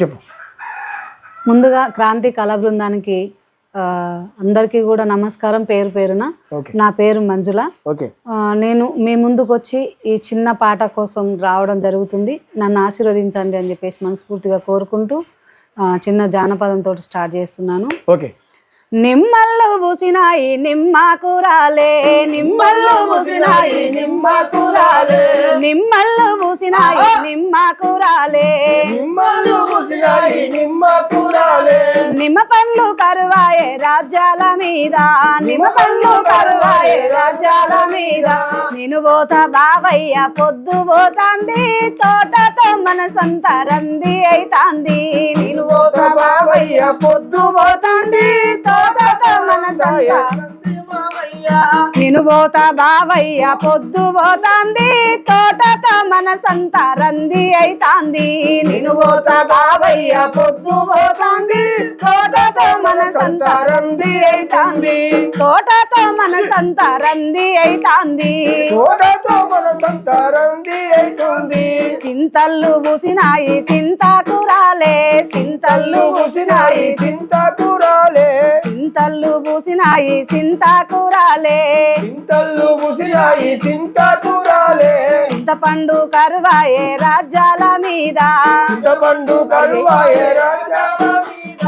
చెప్పు. ముందుగా క్రాంతి కళా బృందానికి అందరికీ కూడా నమస్కారం పేరు పేరున. నా పేరు మంజుల. నేను మీ ముందుకు వచ్చి ఈ చిన్న పాట కోసం రావడం జరుగుతుంది. నన్ను ఆశీర్వదించండి అని చెప్పేసి మనస్ఫూర్తిగా కోరుకుంటూ చిన్న జానపదంతో స్టార్ట్ చేస్తున్నాను. నిమ్మల్లు పూసినాయి నిమ్మ కూరాలే, నిమ్మల్లు పూసినాయి నిమ్మ కూరాలే, నిమ్మల్లు పూసినాయి నిమ్మ కూరాలే, నిమ్మల్లు పూసినాయి నిమ్మ కూరాలే. నిమ్మ పండ్లు కరువాయే రాజ్యాల మీద, నిమ్మ పండ్లు కరువాయే రాజ్యాల మీద. నేను పోతా బావయ్య పొద్దు పోతాంది, తోటతో మనసంతా రంది అయితాంది. నేను పోతా బావయ్య పొద్దు పోతాంది, తోటతో మనసంతా. నేను పోతా బావయ్య పొద్దు పోతాంది, తోటతో మనసంతా రంది అయితాంది. నేను పోతా బావయ్య పొద్దు పోతాంది, తోటతో మనసంతా రంది అయితాంది. తోటతో మనసంతా రంది అయితాంది, తోటతో మనసంతా రంది అయితాంది. చింతల్లు పూసినాయి చింతాకురాలే, చింతల్లు పూసినాయి చింతాకురాలే, చింతల్లు పూసినాయి చింతాకురాలే, చింతల్లు పూసినాయి చింతాకురాలే. చింతపండు కరువాయే రాజ్యాల మీద, చింతపండు కరువాయే రాజ్యాల మీద.